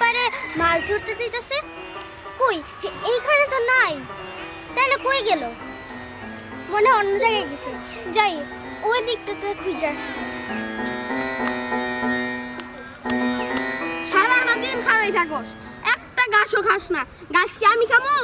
পারে মাছ ধরতে যাইতেছে। কই এইখানে তো নাই, তাহলে কই গেল? মনে হয় অন্য জায়গায় গেছে। যাই ওই দিকটা তো খুঁজে আসি। সারাটা দিন খাওয়াই থাকোস, একটা ঘাসও খাস না। ঘাস কি আমি খামো?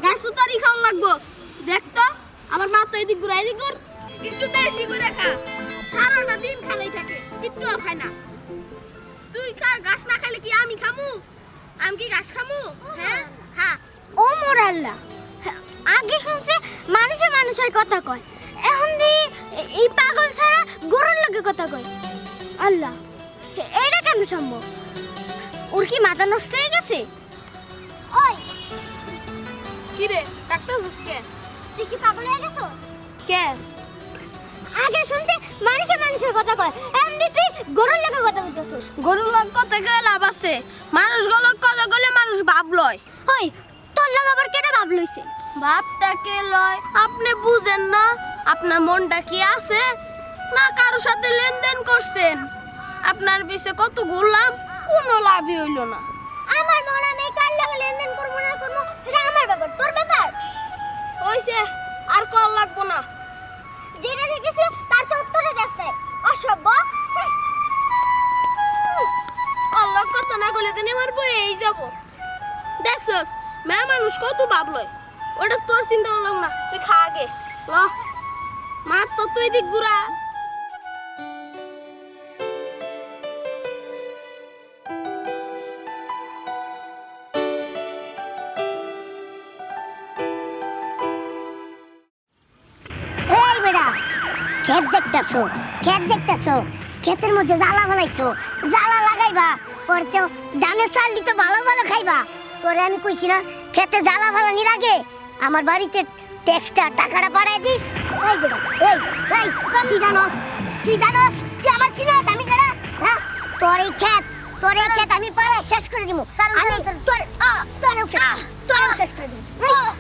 ঘাস তো তোরই খাওয়া লাগবো। দেখ তো আমার মা তো এদিক ঘুরা এদিক ঘুর, একটু বেশি করে খা। সারাটা দিন খালাই থাকে, একটুও খায় না। তুই ঘাস না খাইলে কি আমি খামু? আমি কি ঘাস খামু? হ্যাঁ খা। ও মোর আল্লাহ, আগে শুনছে মানুষে মানুষের কথা কয়, এখন দি এই পাগল ছাড়া গরুর লগে কথা কয়। আল্লাহ, এটা কেমন সম্ভব? ওর কি মাথা নষ্ট হয়ে গেছে? ওই কি রে ডাক্তারছিস কে? তুই কি পাগল হয়ে গেছো? কে? আগে শুনছে মানুষে মানুষের কথা কয়, এখন দি তুই গরুর লগে কথা বলতেছিস। গরুর লোক কথা গেলে লাভ আছে, মানুষ লোক কথা বলে মানুষ ভাব লয়। ওই তোর লগে আবার কেটে ভাব লইছে? ভাবটা কে লয় আপনি বুঝেন না? আপনার মনটা কি আছে না কারো সাথে লেনদেন করছেন? আপনার পিছে কত ঘুরলাম, কোনো লাভই হইল না। আমার মনে আমি কার লগে লেনদেন করবো না করবো এটা আমার ব্যাপার, তোর ব্যাপার। হইছে, আর কল লাগবো না। যেটা দেখেছি তার তো উত্তরে যাচ্ছে অসভ্য। আল্লাহ কত না গলে জানি আমার বই এই যাব। দেখছস মেয়ে মানুষ কত ভাব লয়, ওটা তোর চিন্তা করলাম না। তুই খা আগে ল, মার তো তুই দিক ঘুরা। এই বেটা, ক্ষেত দেখতেছো? ক্ষেত দেখতেছো? ক্ষেতের মধ্যে জ্বালা ফেলাইছো, জ্বালা লাগাইবা পরে তো ধানের চাল দিতে ভালো ভালো খাইবা। তোরে আমি কইছি না ক্ষেতে জ্বালা ফেলানির আগে আমার বাড়িতে ট্যাক্সটা টাকাটা পাঠাই দিস। এই বেটা, এই এই তুই জানোস, তুই জানোস তুই আমার চিনাস আমি কেডা? হ্যাঁ, তোর এই ক্ষেত আমি পাড়া শেষ করে দিব। আমি তোর শেষ করে দিব।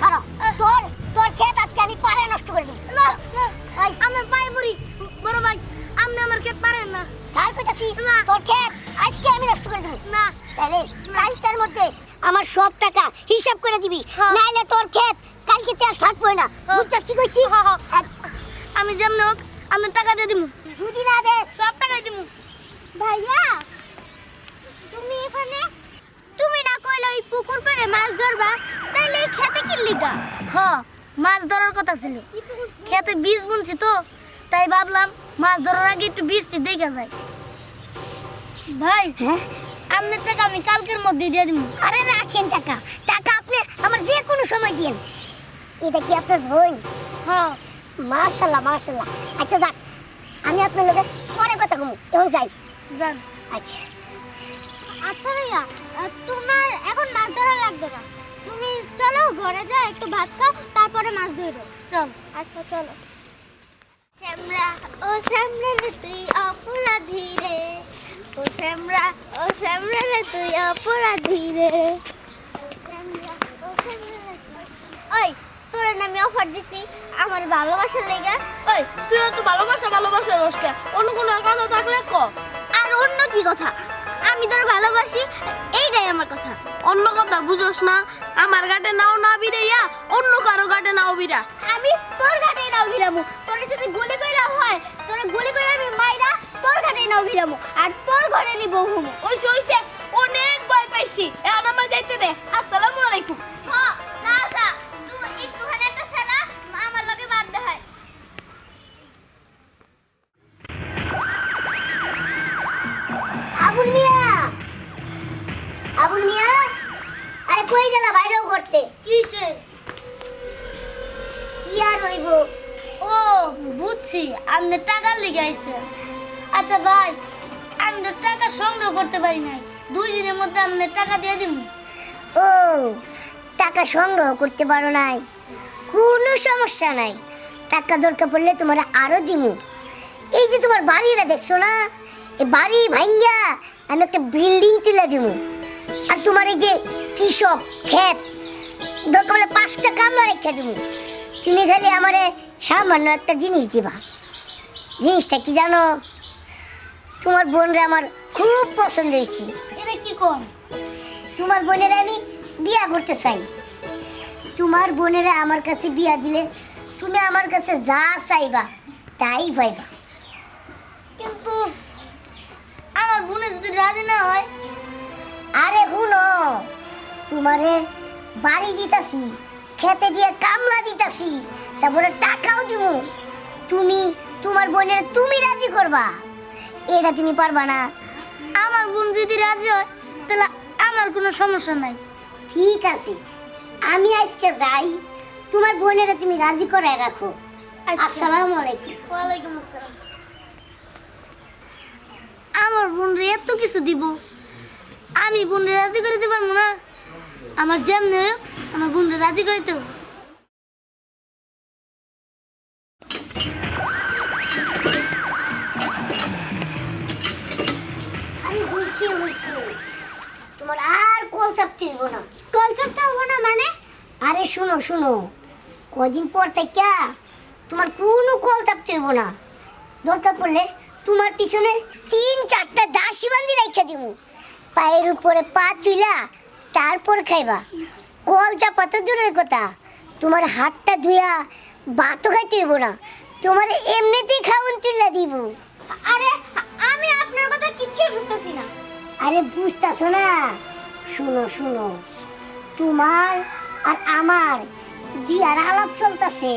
খারাপ তোর ক্ষেত আজকে আমি পাড়া নষ্ট করে দিব। আমার ভাই বুড়ি বড় ভাই, আপনি আমার ক্ষেত পারেন না। ছাড় কইতাছি, তোর ক্ষেত আজকে আমি নষ্ট করে দিব। না তাহলে কালকের মধ্যে আমার সব টাকা হিসাব করে দিবি, নাইলে তোর ক্ষেত কালকে তেল থাকবে না। বুঝছস কি কইছি? আমি যেমন হোক আপনার টাকা দিয়ে দিব। যদি না দে সব টাকাই দিব। ভাইয়া তুমি এখানে, তুমি না কইলে ওই পুকুর পাড়ে মাছ ধরবা, তাইলে এই খেতে কি লিগা? মাছ ধরার কথা ছিল, খেতে বীজ বুনছি তো, তাই ভাবলাম মাছ ধরার আগে একটু বীজটি দেখা যায়। ভাই হ্যাঁ, আপনার টাকা আমি কালকের মধ্যে দিয়ে দিব। আরে রাখেন টাকা, টাকা আপনি আমার যে কোনো সময় দিয়েন। এটা কি আপনার বোন? হ্যাঁ মাশাআল্লাহ মাশাআল্লাহ। আচ্ছা যাক, আমি আপনার লগে পরে কথা কমু, এখন যাই। যান। আচ্ছা আচ্ছা ভাইয়া, তোমার এখন মাছ ধরা লাগবে না, তুমি চলো ঘরে যা একটু ভাত খাও, তারপরে মাছ ধরো। চল। আচ্ছা চলো। শ্যামরা ও শ্যামরা রে তুই অপরাধী রে, ও শ্যামরা রে তুই অপরাধী রে, ও শ্যামরা রে তুই। ওই তোর নামে অফার দিছি আমার ভালোবাসার লেগা। ওই তুই তো ভালোবাসা বসকে, অন্য কোনো কথা থাকলে ক। আর অন্য কি কথা? আমি তোর ভালোবাসি, এইটাই আমার কথা। অন্য কথা বুঝোস না? আমার গাটে নাও না বিরাইয়া অন্য কারো গাটে নাও বিরা। আমি তোর ঘাটেই নাও ভিড়ামু, তোরে যদি গুলি কইরা হয় তোরে গুলি করে আমি মাইরা তোর ঘাটেই নাও ভিড়ামু, আর তোর ঘরে নি বউ হমু। ওইছে অনেক ভয় পাইছি, এখন আমার যাইতে দে। আসসালামু আলাইকুম। হ্যাঁ যা তুই একটুখানি একটা ছেলা আমার লগে বাদ দে হয়। আবুল মিয়া, আবুল মিয়া, আরে কই গেলা বাইরেও করতে? কি হইছে? কি আর হইব? ও বুঝছি, আমাদের টাকার লেগে আইছে। আচ্ছা ভাই, আমি তো টাকা সংগ্রহ করতে পারি নাই, 2 দিনের মধ্যে আমাদের টাকা দিয়ে দিব। ও, টাকা সংগ্রহ করতে পারো নাই? কোনো সমস্যা নাই, টাকা দরকার পড়লে তোমার আরো দিমু। এই যে তোমার বাড়িটা দেখছো না, এই বাড়ি ভাঙ্গা আমি একটা বিল্ডিং তুলে দিমু। আর তোমার এই যে কৃষক ক্ষেত দরকার পড়লে 5টা কামলা রেখে দিমু। তুমি খালি আমারে সামান্য একটা জিনিস দিবা। জিনিসটা কি জানো? তোমার বোনরে আমার খুব পছন্দ হয়েছে। এটা কি কোন? তোমার বোনের আমি বিয়া করতে চাই। তোমার বোনেরা আমার কাছে বিয়া দিলে তুমি আমার কাছে যা চাইবা তাই পাইবা। কিন্তু আমার বোনে যদি রাজি না হয়? আরে শুনো, তোমারে বাড়ি দিতাছি, খেতে দিয়ে কামলা দিতাছি, তারপরে টাকাও দিব। তুমি তোমার বোনের তুমি রাজি করবা, এটা তুমি পারবা না। আমার বোন যদি রাজি হয় তাহলে আমার কোনো সমস্যা নাই। ঠিক আছে, আমি আজকে যাই, তোমার বোনেরা তুমি রাজি করে রাখো। আসসালামু আলাইকুম। ওয়ালাইকুম আসসালাম। আমার বোনরে এত কিছু দিব, আমি বোনরে রাজি করে দিতে পারবো না? আমার যেমনি হোক আমার বোনরে রাজি করে দিতে হবে। আমি বুঝছি বুঝছি, তোমার আর কল চাপতে হইব না। কল চাপটা হবো না মানে? আরে শুনো শুনো, কদিন পর থেকে তোমার কোনো কল চাপতে হইব না। দরকার পড়লে তোমার পিছনে 3-4টা দাসী বান্ধি রেখে দিব, পায়ের উপরে পা তুইলা তারপর খাইবা। কল চাপা তো দূরের কথা, তোমার হাতটা ধুইয়া ভাতও খাইতে হইব না, তোমার এমনিতেই খাওন তুইলা দিব। আরে আমি আপনার কথা কিচ্ছুই বুঝতেছি না। আরে বুঝতেছো না? শুনো শুনো, তোমার আর আমার বিয়ার আলাপ চলতেছে।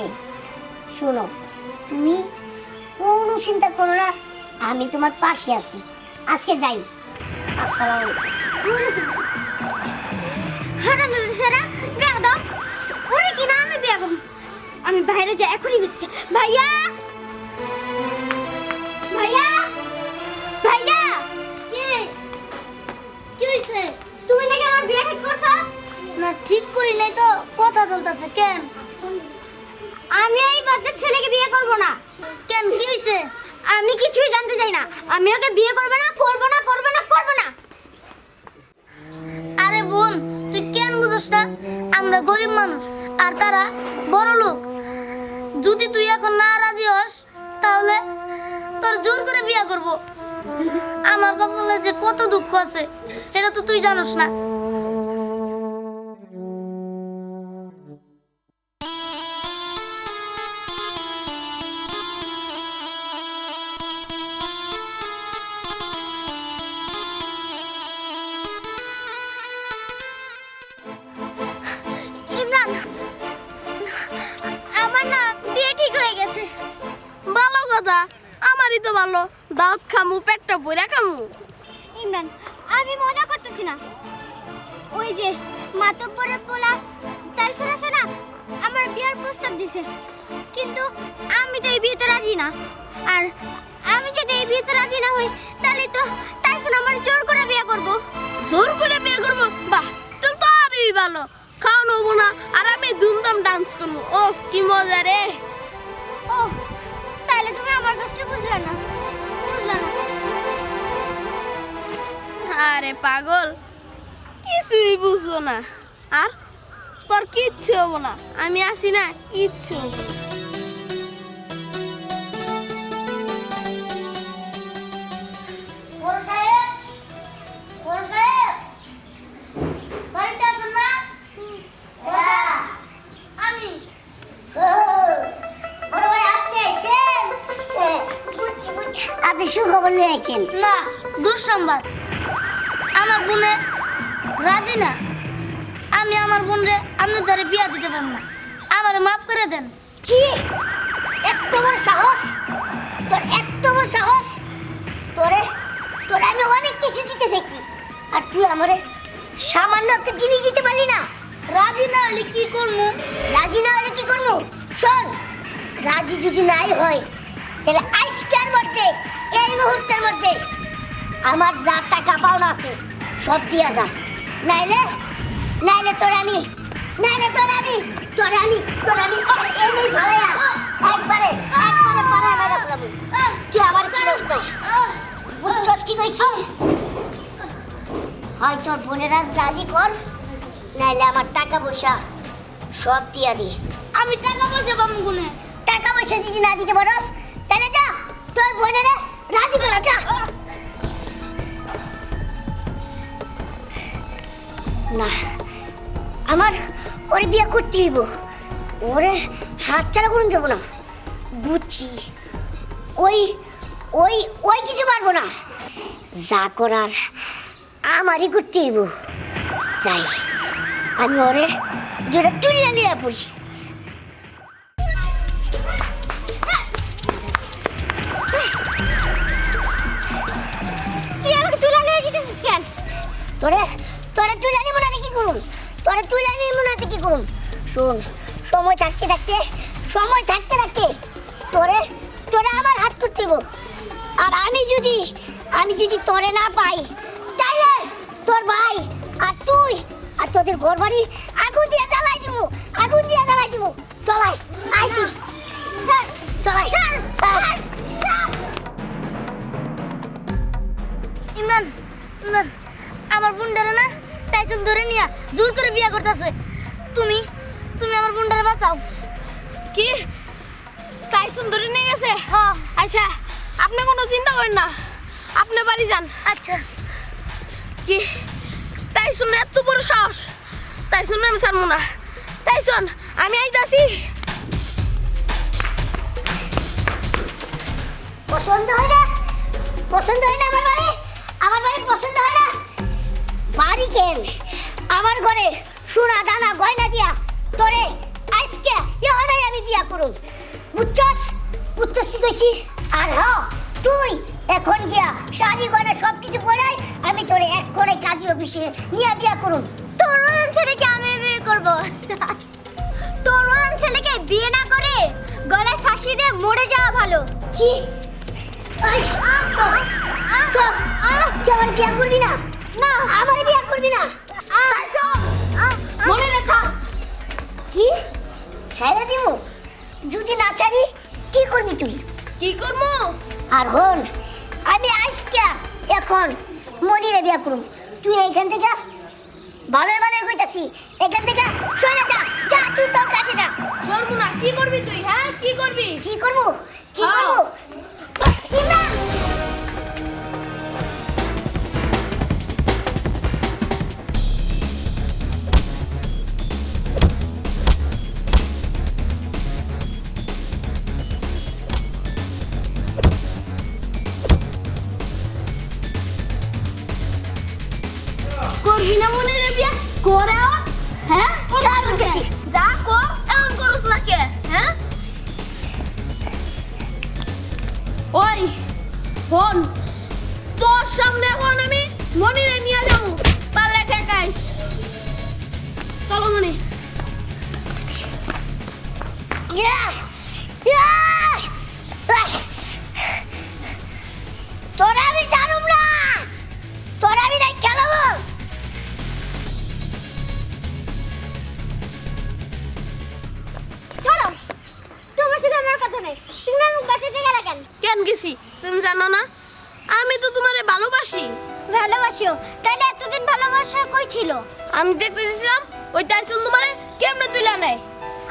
শুনো, তুমি কোনো চিন্তা করো না, আমি তোমার পাশে আছি। আজকে যাই। আসসালামু আলাইকুম। হারাম সারা বিয়া দাও। ওরে কি না আমি বিয়া করব। আমি বাইরে যাই এখনই দেখছি। ভাইয়া, ভাইয়া, ভাইয়া। কি কি হইছে? তুমি নাকি আমার বিয়ে ঠিক করছো? না ঠিক করি নাই তো, কথা চলতেছে। কেন? আমি এই বাচ্চা ছেলেকে বিয়ে করব না। কেন কি হইছে? আমি কিছুই জানতে চাই না। আমি ওকে বিয়ে করব না, করব না, করব না, করব না। আরে বোন, তুই কেন বুঝছ না? আমরা গরিব মানুষ আর তারা বড় লোক। যদি তুই এখন না রাজি হস তাহলে তোর জোর করে বিয়ে করব। আমার কপালে যে কত দুঃখ আছে এটা তো তুই জানোস না। ইমরান, আমার না বিয়ে ঠিক হয়ে গেছে। ভালো কথা, আমারই তো ভালো। দাওয়াত খামু, পেটটা ভরে খামু। ইমরান, আমি মজা করতেছি না। ওই যে মাতব্বরের পোলা তাই শোনাছে না, আমার বিয়ার প্রস্তাব দিছে। কিন্তু আমি তো এই বিয়েতে রাজি না। আর আমি যদি এই বিয়েতে রাজি না হই তাহলে তো তাইসন আমার জোর করে বিয়ে করব। জোর করে বিয়ে করবো? বাহ, তুমি তো আরই ভালো। খাওয়ান হবো না আর আমি ধুমধাম ডান্স করবো। ও কি মজা রে! ও তাহলে তুমি আমার কষ্ট বুঝলে না, বুঝলে না? আরে পাগল, কিছুই বুঝলো না। আর তোর কিচ্ছু হবো না, আমি আসি না, কিচ্ছু হবো না। বড় সাহেব, বড় সাহেব, বাড়িতে আছেন না? আমি। আপনি সুখবর নিয়ে আসছেন? না, দুঃসংবাদ। আমার বোনে রাজি না। আমি আমার বোনরে আপনার দ্বারে বিয়া দিতে পারবো না। আমারে মাফ করে দেন। কি এত বড় সাহস তোর, এত বড় সাহস! তোরে তোরে আমি অনেক কিছু দিতে দেখি, আর তুই আমারে সামান্য একটা জিনিস দিতে পারলি না। রাজি না হলে কি করবো? রাজি না হলে কি করবো? শোন, রাজি যদি নাই হয় তাহলে আজকের মধ্যে, এই মুহূর্তের মধ্যে আমার যা টাকা পাওনা আছে সব দিয়া যা। নাইলে নাইলে তোরে আমি এমনি ফালাইয়া একবারে পাড়ায় মেরে ফেলাবো। তুই আমার চিনস না, বুঝছস কি কইছি? হয় তোর বোনেরা রাজি কর, নাইলে আমার টাকা পয়সা সব দিয়া দি। আমি টাকা পয়সা পাবো কোনে? টাকা পয়সা যদি না দিতে পারস তাহলে যা তোর বোনেরা রাজি কর, যা। না, আমার ওরে বিয়ে করতে হইব। ওরে হাত ছাড়া করুন যাবো না। বুঝছি, ওই ওই ওই কিছু পারবো না। যা করার আমারই করতে হইব। যাই, আমি ওরে যেটা তুলে নিয়ে পড়ি। তুই আমাকে তুলে নিয়ে যেতেছিস কেন? তোরে তোরে তুলে নিব না কি করুন? তোরে তুলে নিব না কি করুন? শোন, সময় থাকতে থাকতে তোরে তোরে আমার হাত করতে হইব। আর আমি যদি তোরে না পাই, তাইলে তোর ভাই আর তুই আর তোদের ঘর বাড়ি আগুন দিয়ে জ্বালাই দিব। চলাই, আয় তুই। চলাই। ইমরান, আমার বোনটারে না টাইসন ধরে নিয়া জোর করে বিয়া করতেছে। তুমি আমার বোনটারে বাঁচাও। কি টাইসন ধরে নিয়ে গেছে? হ্যাঁ। আচ্ছা, আপনি কোনো চিন্তা করেন না, আপনি বাড়ি যান। আচ্ছা। কি টাইসন এত বড় সাহস? টাইসন আমি ছাড়বো না। টাইসন, আমি আইতাছি। পছন্দ হয় না আমার বাড়ি পছন্দ হয় না। বাড়ি কেন আমার ঘরে সোনা দানা গয়না দিয়া তোরে আজকে ইহানাই আমি বিয়া করুম। বুঝছস শিখেছি। আর তুই এখন গিয়া শাড়ি গয়না সব কিছু পরাই আমি তোরে এক করে কাজী অফিসে নিয়ে বিয়া করুম। তোর মতন ছেলেকে আমি বিয়ে করব? তোর মতন ছেলেকে বিয়ে না করে গলায় ফাঁসি দিয়ে মরে যাওয়া ভালো। কি তুই আমার বিয়া করবি না? না, আমার বিয়া করবি না। মনে না ছাড়। কি ছেড়ে দিব? যদি না ছাড়ি কি করবি তুই? কি করবো? আর হন, আমি আজকে এখন মনিরে বিয়া করুম। তুই এইখান থেকে ভালো কইতাছি, এখান থেকে সরে যা। তুই তোর কাছে যা। সরবো না। কি করবি তুই? হ্যাঁ, কি করবি? কি করবো? ইমরান, করবি না মনে রে বিয়া? করে আওয়াজ। হ্যাঁ, যা বলতেছি। যা কর। এমন করস না কে? হ্যাঁ, ওই ফোন তোর সামনে এখন আমি মনিরে নিয়ে যাবো। পারলে ঠেকাইস। চলো মনি। তোরা আমি জানুম না, তোরা আমি নাই খেলাবো। চলো, তোমার সাথে আমার কথা নেই। তুমি আমাকে বাঁচাতে গেলে কেন? কেন গেছি তুমি জানো না? আমি তো তোমারে ভালোবাসি। ভালোবাসিও, তাহলে এতদিন ভালোবাসা কই ছিল? আমি দেখতে চেয়েছিলাম ওই টাইসন তোমারে কেমনে তুলে নেয়।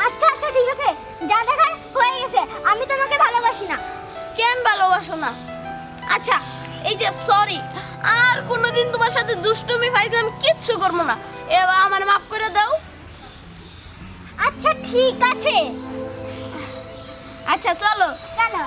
আচ্ছা ঠিক আছে, যা দেখার হয়ে গেছে। আমি তোমাকে ভালোবাসি না। কেন ভালোবাসো না? আচ্ছা, এই যে সরি, আর কোনোদিন তোমার সাথে দুষ্টুমি ফাইজলামি কিচ্ছু করবো না। এবার আমার মাফ করে দাও। আচ্ছা ঠিক আছে, আচ্ছা চলো। চলো।